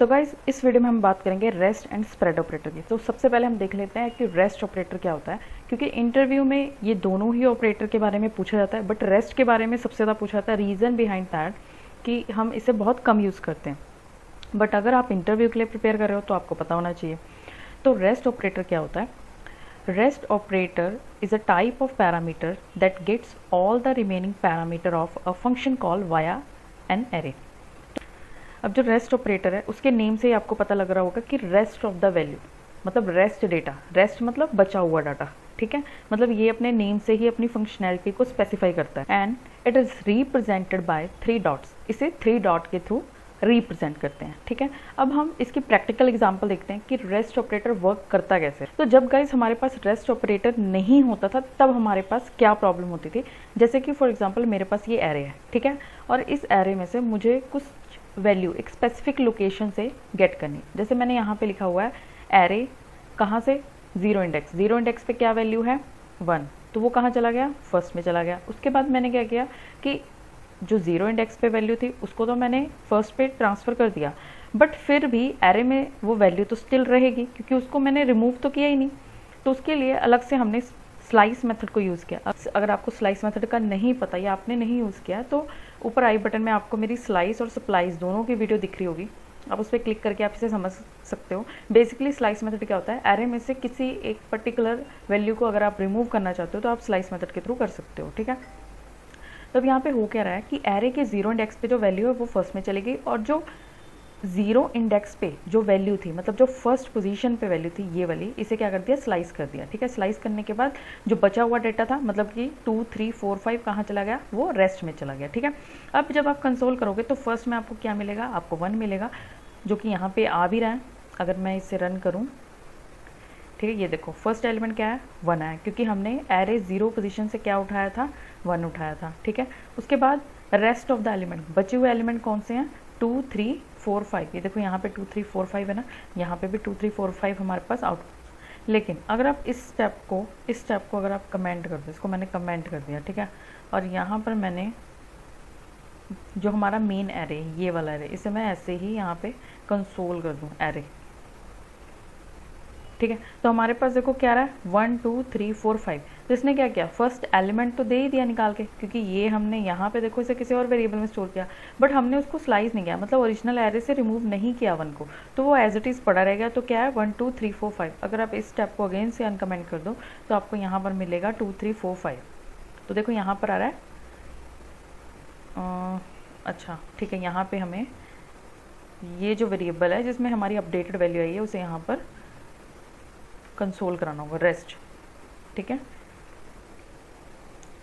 तो गाइज इस वीडियो में हम बात करेंगे रेस्ट एंड स्प्रेड ऑपरेटर की। तो सबसे पहले हम देख लेते हैं कि रेस्ट ऑपरेटर क्या होता है, क्योंकि इंटरव्यू में ये दोनों ही ऑपरेटर के बारे में पूछा जाता है, बट रेस्ट के बारे में सबसे ज़्यादा पूछा जाता है। रीज़न बिहाइंड दैट कि हम इसे बहुत कम यूज़ करते हैं, बट अगर आप इंटरव्यू के लिए प्रिपेयर कर रहे हो तो आपको पता होना चाहिए। तो रेस्ट ऑपरेटर क्या होता है? Rest operator is a type of parameter that gets all the remaining parameter of a function call via an array. अब जो रेस्ट ऑपरेटर है उसके नेम से ही आपको पता लग रहा होगा कि रेस्ट ऑफ द वैल्यू मतलब रेस्ट डेटा, रेस्ट मतलब बचा हुआ डाटा, ठीक है। मतलब ये अपने नेम से ही अपनी फंक्शनैलिटी को स्पेसिफाई करता है and it is represented by 3 dots. इसे 3 डॉट के थ्रू रिप्रेजेंट करते हैं, ठीक है। अब हम इसकी प्रैक्टिकल एग्जांपल देखते हैं कि रेस्ट ऑपरेटर वर्क करता कैसे। तो जब गाइस हमारे पास रेस्ट ऑपरेटर नहीं होता था तब हमारे पास क्या प्रॉब्लम होती थी। जैसे कि फॉर एग्जांपल मेरे पास ये एरे है, ठीक है, और इस एरे में से मुझे कुछ वैल्यू एक स्पेसिफिक लोकेशन से गेट करनी। जैसे मैंने यहाँ पे लिखा हुआ है एरे कहाँ से, जीरो इंडेक्स। जीरो इंडेक्स पे क्या वैल्यू है 1, तो वो कहाँ चला गया, फर्स्ट में चला गया। उसके बाद मैंने क्या किया कि जो जीरो इंडेक्स पे वैल्यू थी उसको तो मैंने फर्स्ट पे ट्रांसफ़र कर दिया, बट फिर भी एरे में वो वैल्यू तो स्टिल रहेगी क्योंकि उसको मैंने रिमूव तो किया ही नहीं। तो उसके लिए अलग से हमने स्लाइस मेथड को यूज़ किया। अगर आपको स्लाइस मेथड का नहीं पता या आपने नहीं यूज़ किया तो ऊपर आई बटन में आपको मेरी स्लाइस और सप्लाइज दोनों की वीडियो दिख रही होगी, आप उस पर क्लिक करके आप इसे समझ सकते हो। बेसिकली स्लाइस मेथड क्या होता है, एरे में से किसी एक पर्टिकुलर वैल्यू को अगर आप रिमूव करना चाहते हो तो आप स्लाइस मेथड के थ्रू कर सकते हो, ठीक है। तो अब यहाँ पे हो क्या रहा है कि एरे के जीरो इंडेक्स पे जो वैल्यू है वो फर्स्ट में चलेगी, और जो जीरो इंडेक्स पे जो वैल्यू थी मतलब जो फर्स्ट पोजीशन पे वैल्यू थी ये वाली, इसे क्या कर दिया, स्लाइस कर दिया, ठीक है। स्लाइस करने के बाद जो बचा हुआ डेटा था मतलब कि 2, 3, 4, 5 कहाँ चला गया, वो रेस्ट में चला गया, ठीक है। अब जब आप कंसोल करोगे तो फर्स्ट में आपको क्या मिलेगा, आपको 1 मिलेगा, जो कि यहाँ पे आ भी रहा है। अगर मैं इसे रन करूँ, ठीक है, ये देखो फर्स्ट एलिमेंट क्या है, 1 आया, क्योंकि हमने एरे जीरो पोजीशन से क्या उठाया था, 1 उठाया था, ठीक है। उसके बाद रेस्ट ऑफ द एलिमेंट, बचे हुए एलिमेंट कौन से हैं, 2, 3, 4, 5। ये देखो यहाँ पे 2, 3, 4, 5 है ना, यहाँ पे भी 2, 3, 4, 5 हमारे पास आउट। लेकिन अगर आप इस स्टेप को अगर आप कमेंट कर दो, इसको मैंने कमेंट कर दिया, ठीक है, और यहाँ पर मैंने जो हमारा मेन एरे ये वाला एरे, इसे मैं ऐसे ही यहाँ पे कंसोल कर दूँ एरे, ठीक है। तो हमारे पास देखो क्या रहा है, 1, 2, 3, 4, 5। तो इसने क्या किया, फर्स्ट एलिमेंट तो दे ही दिया निकाल के, क्योंकि ये हमने यहाँ पे देखो इसे किसी और वेरिएबल में स्टोर किया, बट हमने उसको स्लाइस नहीं किया, मतलब ओरिजिनल एरे से रिमूव नहीं किया 1 को, तो वो एज इट इज़ पड़ा रहेगा। तो क्या है 1, 2, 3, 4, 5। अगर आप इस स्टेप को अगेन से अनकमेंट कर दो तो आपको यहाँ पर मिलेगा 2, 3, 4, 5। तो देखो यहाँ पर आ रहा है अच्छा, ठीक है, यहाँ पे हमें ये जो वेरिएबल है जिसमें हमारी अपडेटेड वैल्यू आई है उसे यहाँ पर कंसोल कराना होगा, रेस्ट, ठीक है।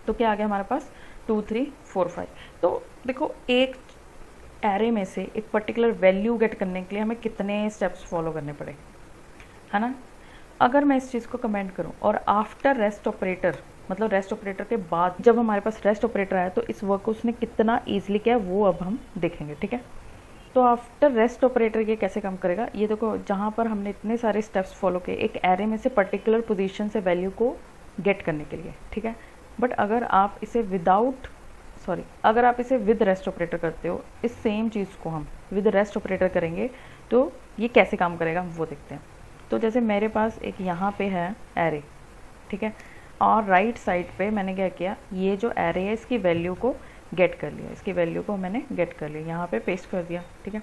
तो क्या आ गया हमारे पास, 2, 3, 4, 5। तो देखो एक एरे में से एक पर्टिकुलर वैल्यू गेट करने के लिए हमें कितने स्टेप्स फॉलो करने पड़े, है ना। अगर मैं इस चीज़ को कमेंट करूं और आफ्टर रेस्ट ऑपरेटर, मतलब रेस्ट ऑपरेटर के बाद जब हमारे पास रेस्ट ऑपरेटर आया तो इस वर्क को उसने कितना ईजिली किया वो अब हम देखेंगे, ठीक है। तो आफ्टर रेस्ट ऑपरेटर ये कैसे काम करेगा, ये देखो जहाँ पर हमने इतने सारे स्टेप्स फॉलो किए एक एरे में से पर्टिकुलर पोजीशन से वैल्यू को गेट करने के लिए, ठीक है। बट अगर आप इसे अगर आप इसे विद रेस्ट ऑपरेटर करते हो, इस सेम चीज़ को हम विद रेस्ट ऑपरेटर करेंगे तो ये कैसे काम करेगा हम वो देखते हैं। तो जैसे मेरे पास एक यहाँ पे है एरे, ठीक है, और राइट साइड पे मैंने क्या किया, ये जो एरे है इसकी वैल्यू को गेट कर लिया, इसकी वैल्यू को मैंने गेट कर लिया, यहाँ पे पेस्ट कर दिया, ठीक है।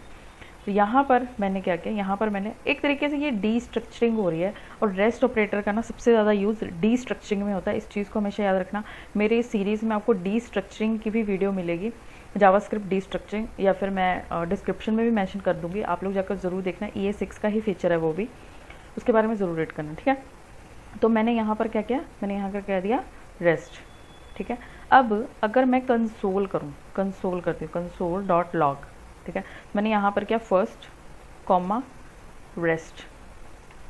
तो यहाँ पर मैंने क्या किया, यहाँ पर मैंने एक तरीके से ये डी स्ट्रक्चरिंग हो रही है, और रेस्ट ऑपरेटर का ना सबसे ज़्यादा यूज़ डी स्ट्रक्चरिंग में होता है। इस चीज़ को हमेशा याद रखना। मेरे इस सीरीज़ में आपको डी स्ट्रक्चरिंग की भी वीडियो मिलेगी, जावास्क्रिप्ट डी स्ट्रक्चरिंग, या फिर मैं डिस्क्रिप्शन में भी मैंशन कर दूँगी, आप लोग जाकर ज़रूर देखना। ES6 का ही फीचर है वो भी, उसके बारे में ज़रूर रीड करना, ठीक है। तो मैंने यहाँ पर क्या किया, मैंने यहाँ का कह दिया रेस्ट, ठीक है। अब अगर मैं कंसोल करती हूँ कंसोल डॉट लॉग, ठीक है, मैंने यहाँ पर क्या, फर्स्ट कॉमा रेस्ट,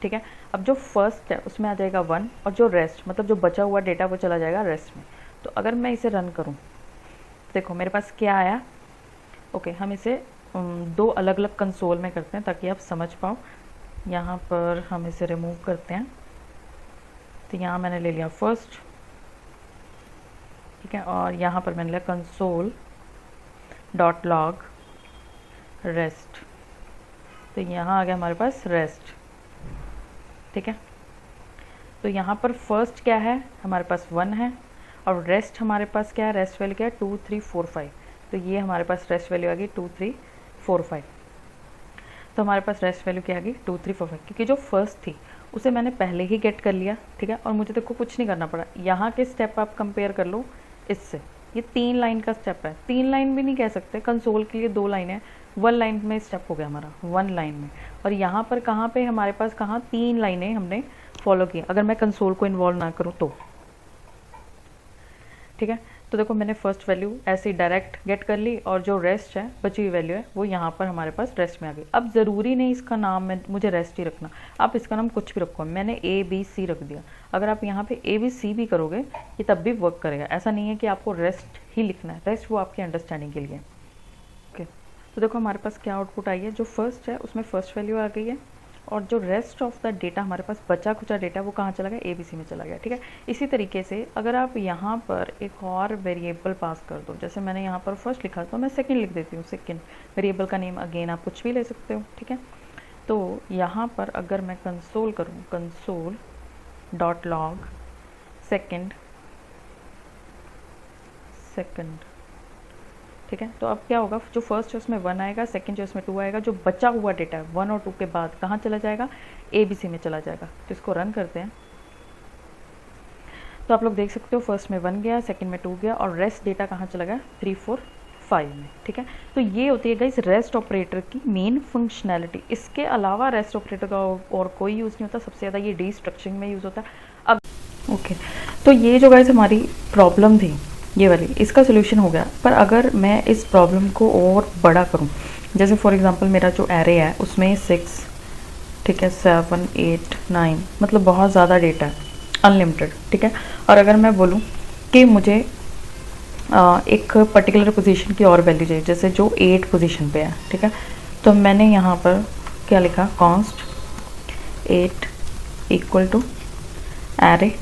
ठीक है। अब जो फर्स्ट है उसमें आ जाएगा 1, और जो रेस्ट मतलब जो बचा हुआ डेटा वो चला जाएगा रेस्ट में। तो अगर मैं इसे रन करूँ, देखो मेरे पास क्या आया। ओके, हम इसे 2 अलग अलग कंसोल में करते हैं ताकि आप समझ पाओ। यहाँ पर हम इसे रिमूव करते हैं, तो यहाँ मैंने ले लिया फर्स्ट, ठीक है, और यहाँ पर मैंने लिया कंसोल डॉट लॉग रेस्ट, तो यहाँ आ गया हमारे पास रेस्ट, ठीक है। तो यहाँ पर फर्स्ट क्या है, हमारे पास 1 है, और रेस्ट हमारे पास क्या है, रेस्ट वैल्यू क्या है 2 3 4 5। तो ये हमारे पास रेस्ट वैल्यू आ गई 2 3 4 5। तो हमारे पास रेस्ट वैल्यू क्या आ गई 2 3 4 5, क्योंकि जो फर्स्ट थी उसे मैंने पहले ही गेट कर लिया, ठीक है। और मुझे देखो कुछ नहीं करना पड़ा। यहाँ के स्टेप आप कंपेयर कर लो इससे, ये 3 लाइन का स्टेप है, 3 लाइन भी नहीं कह सकते, कंसोल के लिए 2 लाइन है, 1 लाइन में स्टेप हो गया हमारा, 1 लाइन में। और यहाँ पर कहाँ पे हमारे पास, कहाँ 3 लाइनें हमने फॉलो की, अगर मैं कंसोल को इन्वॉल्व ना करूँ तो, ठीक है। तो देखो मैंने फर्स्ट वैल्यू ऐसे ही डायरेक्ट गेट कर ली, और जो रेस्ट है, बची हुई वैल्यू है, वो यहाँ पर हमारे पास रेस्ट में आ गई। अब ज़रूरी नहीं इसका नाम में मुझे रेस्ट ही रखना, आप इसका नाम कुछ भी रखो। मैंने ABC रख दिया, अगर आप यहाँ पे ABC भी करोगे ये तब भी वर्क करेगा। ऐसा नहीं है कि आपको रेस्ट ही लिखना है, रेस्ट वो आपकी अंडरस्टैंडिंग के लिए। ओके, तो देखो हमारे पास क्या आउटपुट आई है, जो फर्स्ट है उसमें फर्स्ट वैल्यू आ गई है, और जो रेस्ट ऑफ द डेटा हमारे पास बचा खुचा डेटा वो कहाँ चला गया, ABC में चला गया, ठीक है। इसी तरीके से अगर आप यहाँ पर एक और वेरिएबल पास कर दो, जैसे मैंने यहाँ पर फर्स्ट लिखा तो मैं सेकंड लिख देती हूँ, सेकंड वेरिएबल का नेम अगेन आप कुछ भी ले सकते हो, ठीक है। तो यहाँ पर अगर मैं कंसोल करूँ, कंसोल डॉट लॉग सेकंड, ठीक है। तो अब क्या होगा, जो फर्स्ट है उसमें 1 आएगा, सेकंड जो उसमें 2 आएगा, जो बचा हुआ डेटा है 1 और 2 के बाद कहाँ चला जाएगा, ABC में चला जाएगा। तो इसको रन करते हैं, तो आप लोग देख सकते हो फर्स्ट में 1 गया, सेकंड में 2 गया, और रेस्ट डेटा कहाँ चला गया 3 4 5 में, ठीक है। तो ये होती है गाइस रेस्ट ऑपरेटर की मेन फंक्शनैलिटी। इसके अलावा रेस्ट ऑपरेटर का और कोई यूज़ नहीं होता, सबसे ज़्यादा ये डीस्ट्रक्चरिंग में यूज़ होता है। अब ओके, तो ये जो गाइस हमारी प्रॉब्लम थी ये वाली, इसका सोल्यूशन हो गया। पर अगर मैं इस प्रॉब्लम को और बड़ा करूं, जैसे फॉर एग्जांपल मेरा जो एरे है उसमें 6, ठीक है, 7 8 9, मतलब बहुत ज़्यादा डेटा है, अनलिमिटेड, ठीक है। और अगर मैं बोलूं कि मुझे एक पर्टिकुलर पोजीशन की और वैल्यू चाहिए, जैसे जो 8 पोजीशन पे है, ठीक है। तो मैंने यहाँ पर क्या लिखा, कॉन्स्ट 8 इक्वल टू एरे,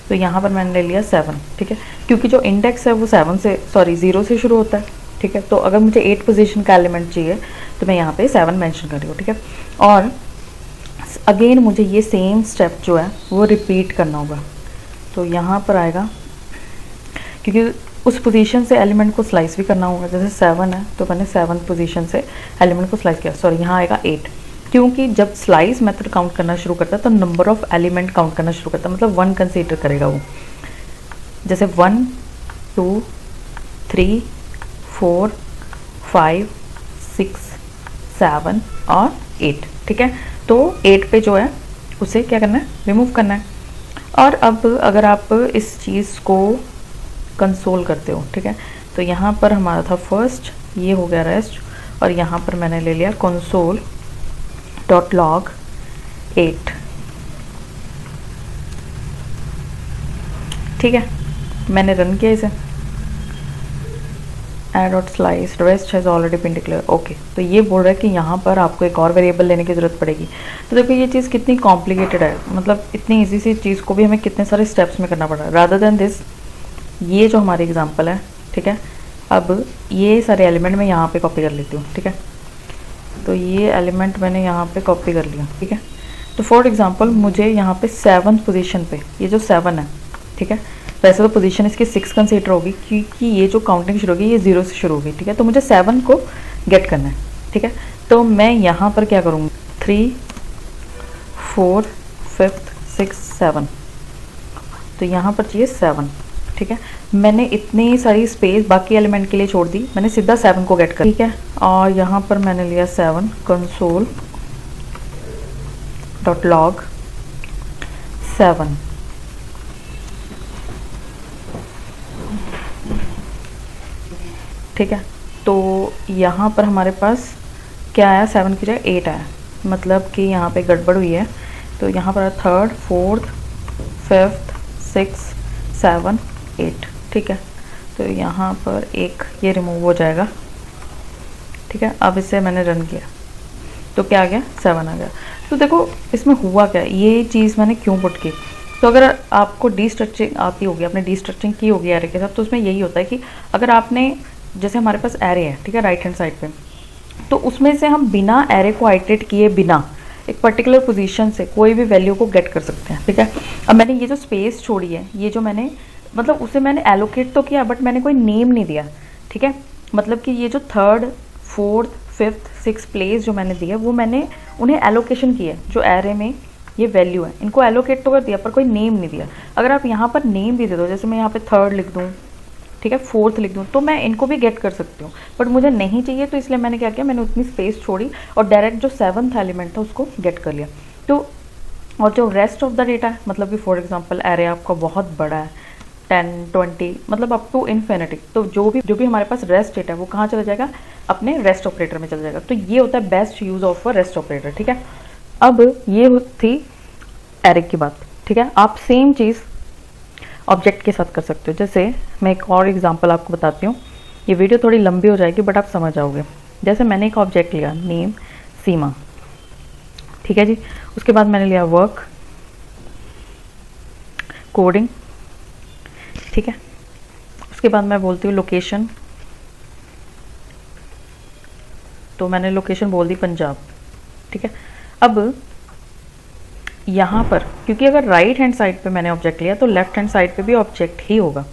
तो यहाँ पर मैंने ले लिया 7, ठीक है, क्योंकि जो इंडेक्स है वो 0 से शुरू होता है, ठीक है। तो अगर मुझे 8 पोजीशन का एलिमेंट चाहिए तो मैं यहाँ पे 7 मेंशन कर रही हूँ, ठीक है। और अगेन मुझे ये सेम स्टेप जो है वो रिपीट करना होगा, तो यहाँ पर आएगा, क्योंकि उस पोजीशन से एलिमेंट को स्लाइस भी करना होगा। जैसे 7 है तो मैंने 7th पोजीशन से एलिमेंट को स्लाइस किया, सॉरी यहाँ आएगा 8, क्योंकि जब स्लाइस मेथड काउंट करना शुरू करता है तो नंबर ऑफ एलिमेंट काउंट करना शुरू करता है, मतलब 1 कंसीडर करेगा वो। जैसे 1 2 3 4 5 6 7 और 8, ठीक है। तो 8 पे जो है उसे क्या करना है, रिमूव करना है। और अब अगर आप इस चीज़ को कंसोल करते हो, ठीक है, तो यहाँ पर हमारा था फर्स्ट, ये हो गया रेस्ट, और यहाँ पर मैंने ले लिया कंसोल डॉट लॉग 8, ठीक है। मैंने रन किया इसे, add dot slice rest has already been declare, okay. तो ये बोल रहा है कि यहाँ पर आपको एक और वेरिएबल लेने की ज़रूरत पड़ेगी। तो देखो ये चीज़ कितनी कॉम्प्लिकेटेड है, मतलब इतनी इजी सी चीज़ को भी हमें कितने सारे स्टेप्स में करना पड़ रहा है। रादर देन दिस, ये जो हमारी एग्जांपल है, ठीक है, अब ये सारे एलिमेंट मैं यहाँ पे कॉपी कर लेती हूँ, ठीक है। तो ये एलिमेंट मैंने यहाँ पे कॉपी कर लिया, ठीक है। तो फॉर एग्जांपल मुझे यहाँ पे 7th पोजीशन पे, ये जो 7 है, ठीक है, वैसे तो पोजीशन इसकी 6 कंसीडर होगी, क्योंकि ये जो काउंटिंग शुरू होगी ये 0 से शुरू होगी, ठीक है। तो मुझे 7 को गेट करना है, ठीक है। तो मैं यहाँ पर क्या करूँगी, 3 4 5 6 7, तो यहाँ पर चाहिए 7, ठीक है। मैंने इतनी सारी स्पेस बाकी एलिमेंट के लिए छोड़ दी, मैंने सीधा 7 को गेट कर, ठीक है। और यहाँ पर मैंने लिया 7 कंसोल डॉट लॉग 7, ठीक है। तो यहाँ पर हमारे पास क्या आया, 7 की जगह 8 आया, मतलब कि यहाँ पे गड़बड़ हुई है। तो यहाँ पर 3rd 4th 5th 6th 7 8, ठीक है। तो यहाँ पर एक ये रिमूव हो जाएगा, ठीक है। अब इसे मैंने रन किया तो क्या आ गया, 7 आ गया। तो देखो इसमें हुआ क्या, ये चीज़ मैंने क्यों पुट की। तो अगर आपको डीस्ट्रक्चरिंग आती होगी, आपने डीस्ट्रक्चरिंग की होगी एरे के साथ, तो उसमें यही होता है कि अगर आपने, जैसे हमारे पास एरे है, ठीक है, राइट हैंड साइड पे, तो उसमें से हम बिना एरे को आइटरेट किए बिना एक पर्टिकुलर पोजीशन से कोई भी वैल्यू को गेट कर सकते हैं, ठीक है। अब मैंने ये जो स्पेस छोड़ी है, ये जो मैंने मतलब उसे मैंने एलोकेट तो किया बट मैंने कोई नेम नहीं दिया, ठीक है। मतलब कि ये जो third, fourth, fifth, six place जो मैंने दिया वो मैंने उन्हें एलोकेशन किया, जो एरे में ये वैल्यू है इनको एलोकेट तो कर दिया पर कोई नेम नहीं दिया। अगर आप यहाँ पर नेम भी दे दो, जैसे मैं यहाँ पे थर्ड लिख दूँ, ठीक है, फोर्थ लिख दूँ, तो मैं इनको भी गेट कर सकती हूँ, बट मुझे नहीं चाहिए तो इसलिए मैंने क्या किया, मैंने उतनी स्पेस छोड़ी और डायरेक्ट जो सेवन्थ एलिमेंट था उसको गेट कर लिया। तो और जो रेस्ट ऑफ द डेटा है, मतलब कि फॉर एग्जांपल एरे आपका बहुत बड़ा है 10, 20 मतलब अप टू इन्फिनिटी, तो जो भी हमारे पास रेस्ट डेटा है वो कहाँ चला जाएगा, अपने रेस्ट ऑपरेटर में चला जाएगा। तो ये होता है best use of a rest operator, ठीक है। अब ये थी एरे की बात, ठीक है। आप सेम चीज़ ऑब्जेक्ट के साथ कर सकते हो। जैसे मैं एक और एग्जांपल आपको बताती हूँ, ये वीडियो थोड़ी लंबी हो जाएगी बट आप समझ जाओगे। जैसे मैंने एक ऑब्जेक्ट लिया नेम सीमा, ठीक है जी, उसके बाद मैंने लिया वर्क कोडिंग, ठीक है, उसके बाद मैं बोलती हूँ लोकेशन, तो मैंने लोकेशन बोल दी पंजाब, ठीक है। अब यहाँ पर क्योंकि अगर राइट हैंड साइड पे मैंने ऑब्जेक्ट लिया तो लेफ्ट हैंड साइड पे भी ऑब्जेक्ट ही होगा,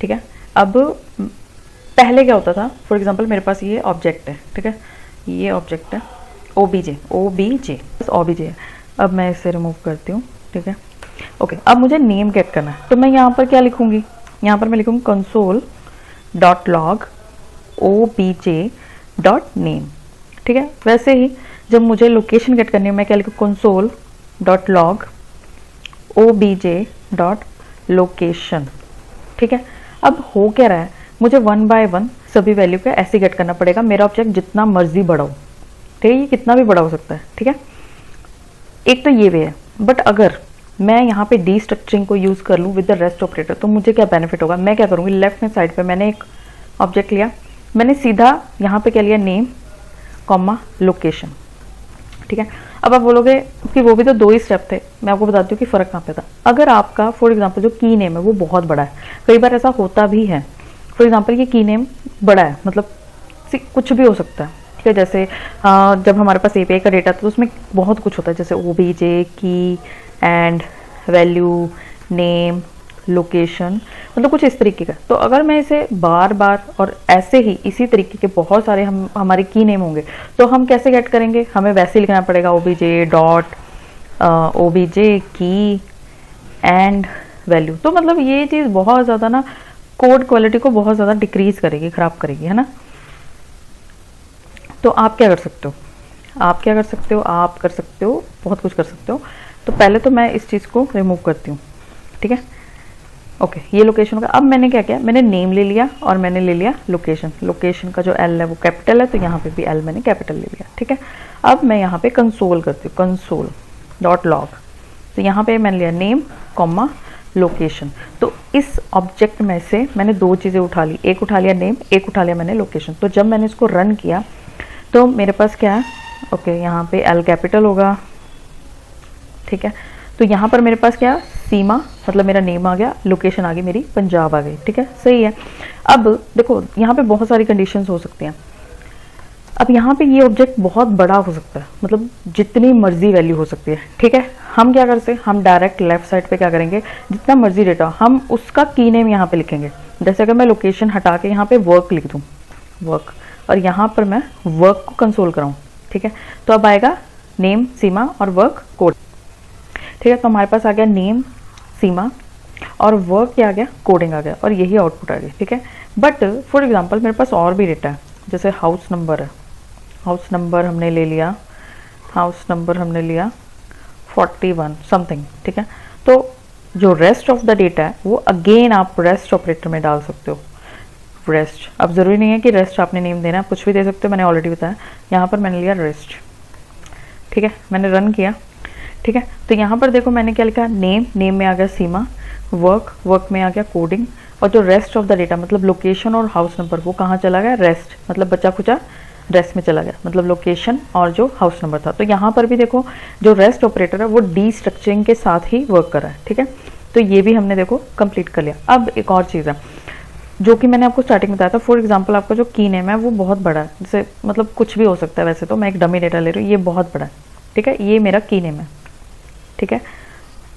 ठीक है। अब पहले क्या होता था, फॉर एग्जांपल मेरे पास ये ऑब्जेक्ट है, ठीक है, ये ऑब्जेक्ट है ओबीजे है। अब मैं इसे रिमूव करती हूँ, ठीक है, ओके। अब मुझे नेम गेट करना है, तो मैं यहाँ पर क्या लिखूँगी, यहाँ पर मैं लिखूँगी console.log obj.name, ठीक है। वैसे ही जब मुझे लोकेशन गेट करनी है मैं क्या लिखूँ, console.log obj.location, ठीक है। अब हो क्या रहा है, मुझे 1 बाय 1 सभी वैल्यू का ऐसे गेट करना पड़ेगा। मेरा ऑब्जेक्ट जितना मर्जी बड़ा हो, ठीक है, ये कितना भी बड़ा हो सकता है, ठीक है। एक तो ये वे है, बट अगर मैं यहाँ पे डी स्ट्रक्चरिंग को यूज़ कर लूँ विद द रेस्ट ऑपरेटर तो मुझे क्या बेनिफिट होगा। मैं क्या करूँगी, लेफ्ट हैंड साइड पे मैंने एक ऑब्जेक्ट लिया, मैंने सीधा यहाँ पे क्या लिया, नेम कॉमा लोकेशन, ठीक है। अब आप बोलोगे कि वो भी तो 2 ही स्टेप थे, मैं आपको बताती हूँ कि फ़र्क कहाँ पे था। अगर आपका फॉर एग्जांपल जो की नेम है वो बहुत बड़ा है, कई बार ऐसा होता भी है, फॉर एग्जांपल ये की नेम बड़ा है, मतलब कुछ भी हो सकता है, ठीक है। जैसे जब हमारे पास एपीआई का डेटा था तो उसमें बहुत कुछ होता है, जैसे ओबीजे की एंड वैल्यू नेम लोकेशन, मतलब कुछ इस तरीके का। तो अगर मैं इसे बार बार और ऐसे ही इसी तरीके के बहुत सारे हमारे की नेम होंगे तो हम कैसे गेट करेंगे, हमें वैसे लिखना पड़ेगा ओबीजे डॉट ओबीजे की एंड वैल्यू। तो मतलब ये चीज़ बहुत ज़्यादा ना कोड क्वालिटी को बहुत ज़्यादा डिक्रीज करेगी, ख़राब करेगी, है ना। तो आप क्या कर सकते हो, आप कर सकते हो बहुत कुछ कर सकते हो। तो पहले तो मैं इस चीज़ को रिमूव करती हूँ, ठीक है, ओके। ये लोकेशन का, अब मैंने क्या किया, मैंने नेम ले लिया और मैंने ले लिया लोकेशन। लोकेशन का जो एल है वो कैपिटल है, तो यहाँ पे भी एल मैंने कैपिटल ले लिया, ठीक है। अब मैं यहाँ पे कंसोल करती हूँ, console.log, तो यहाँ पे मैंने लिया नेम कॉमा लोकेशन। तो इस ऑब्जेक्ट में से मैंने 2 चीज़ें उठा ली, एक उठा लिया नेम, एक उठा लिया मैंने लोकेशन। तो जब मैंने इसको रन किया तो मेरे पास क्या है, ओके, यहाँ पे एल कैपिटल होगा, ठीक है। तो यहाँ पर मेरे पास क्या, सीमा मतलब मेरा नेम आ गया, लोकेशन आ गई मेरी पंजाब आ गई, ठीक है, सही है। अब देखो यहाँ पे बहुत सारी कंडीशंस हो सकती हैं। अब यहाँ पे ये ऑब्जेक्ट बहुत बड़ा हो सकता है, मतलब जितनी मर्जी वैल्यू हो सकती है, ठीक है। हम क्या करते हैं, हम डायरेक्ट लेफ्ट साइड पे क्या करेंगे, जितना मर्जी डेटा हम उसका की नेम यहाँ पे लिखेंगे। जैसे अगर मैं लोकेशन हटा के यहाँ पे वर्क लिख दूँ, वर्क, और यहाँ पर मैं वर्क को कंसोल कराऊँ, ठीक है, तो अब आएगा नेम सीमा और वर्क कोड, ठीक है। तो हमारे पास आ गया नेम सीमा और वर्क क्या आ गया, कोडिंग आ गया, और यही आउटपुट आ गया, ठीक है। बट फॉर एग्जांपल मेरे पास और भी डेटा है, जैसे हाउस नंबर है, हाउस नंबर हमने ले लिया, हाउस नंबर हमने लिया 41 समथिंग, ठीक है। तो जो रेस्ट ऑफ द डेटा है वो अगेन आप रेस्ट ऑपरेटर में डाल सकते हो, रेस्ट। अब ज़रूरी नहीं है कि रेस्ट आपने नेम देना है, कुछ भी दे सकते हो, मैंने ऑलरेडी बताया। यहाँ पर मैंने लिया रेस्ट, ठीक है, मैंने रन किया, ठीक है। तो यहाँ पर देखो मैंने क्या लिखा, नेम, नेम में आ गया सीमा, वर्क, वर्क में आ गया कोडिंग, और जो रेस्ट ऑफ द डेटा मतलब लोकेशन और हाउस नंबर वो कहाँ चला गया, रेस्ट, मतलब बचा खुचा रेस्ट में चला गया, मतलब लोकेशन और जो हाउस नंबर था। तो यहाँ पर भी देखो जो रेस्ट ऑपरेटर है वो डी स्ट्रक्चरिंग के साथ ही वर्क कर रहा है, ठीक है। तो ये भी हमने देखो कंप्लीट कर लिया। अब एक और चीज़ है, जो कि मैंने आपको स्टार्टिंग में बताया था। फॉर एग्जांपल आपका जो की नेम है वो बहुत बड़ा है, जैसे मतलब कुछ भी हो सकता है, वैसे तो मैं एक डमी डेटा ले रही हूँ, ये बहुत बड़ा है, ठीक है, ये मेरा की नेम है, ठीक है।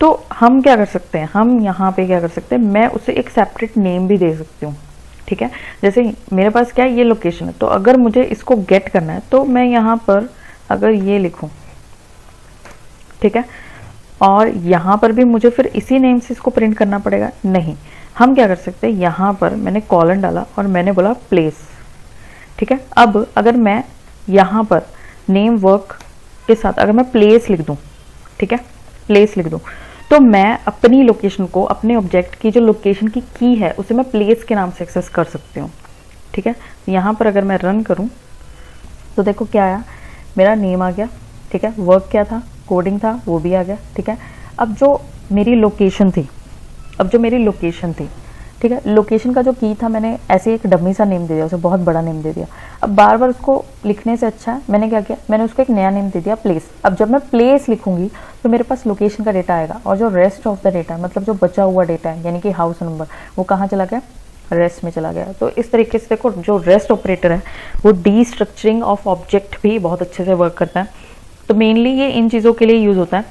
तो हम क्या कर सकते हैं, हम यहाँ पे क्या कर सकते हैं, मैं उसे एक सेपरेट नेम भी दे सकती हूँ, ठीक है। जैसे मेरे पास क्या है, ये लोकेशन है, तो अगर मुझे इसको गेट करना है तो मैं यहाँ पर अगर ये लिखूँ, ठीक है, और यहाँ पर भी मुझे फिर इसी नेम से इसको प्रिंट करना पड़ेगा, नहीं। हम क्या कर सकते हैं, यहाँ पर मैंने कॉलन डाला और मैंने बोला प्लेस, ठीक है। अब अगर मैं यहाँ पर नेम वर्क के साथ अगर मैं प्लेस लिख दूँ, ठीक है, प्लेस लिख दूँ, तो मैं अपनी लोकेशन को, अपने ऑब्जेक्ट की जो लोकेशन की है उसे मैं प्लेस के नाम से एक्सेस कर सकती हूँ, ठीक है। यहाँ पर अगर मैं रन करूँ तो देखो क्या आया, मेरा नेम आ गया, ठीक है, वर्क क्या था, कोडिंग था, वो भी आ गया, ठीक है। अब जो मेरी लोकेशन थी, ठीक है, लोकेशन का जो की था मैंने ऐसे एक डमी सा नेम दे दिया, उसे बहुत बड़ा नेम दे दिया। अब बार बार उसको लिखने से अच्छा है मैंने क्या किया, मैंने उसको एक नया नेम दे दिया प्लेस। अब जब मैं प्लेस लिखूंगी तो मेरे पास लोकेशन का डेटा आएगा, और जो रेस्ट ऑफ द डेटा मतलब जो बचा हुआ डेटा है यानी कि हाउस नंबर, वो कहाँ चला गया, रेस्ट में चला गया। तो इस तरीके से देखो जो रेस्ट ऑपरेटर है वो डीस्ट्रक्चरिंग ऑफ ऑब्जेक्ट भी बहुत अच्छे से वर्क करता है। तो मेनली ये इन चीज़ों के लिए यूज़ होता है,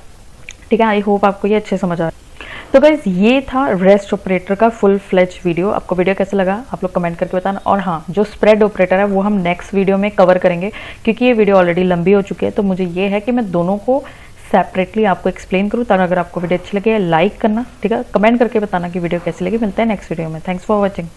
ठीक है। आई होप आपको ये अच्छे समझ आ रहा है। तो गाइज ये था रेस्ट ऑपरेटर का फुल फ्लेज वीडियो। आपको वीडियो कैसा लगा आप लोग कमेंट करके बताना। और हाँ, जो स्प्रेड ऑपरेटर है वो हम नेक्स्ट वीडियो में कवर करेंगे, क्योंकि ये वीडियो ऑलरेडी लंबी हो चुकी है। तो मुझे ये है कि मैं दोनों को सेपरेटली आपको एक्सप्लेन करूँ। ताकि अगर आपको वीडियो अच्छी लगे लाइक करना, ठीक है, कमेंट करके बताना कि वीडियो कैसी लगी। मिलते हैं नेक्स्ट वीडियो में। Thanks for watching.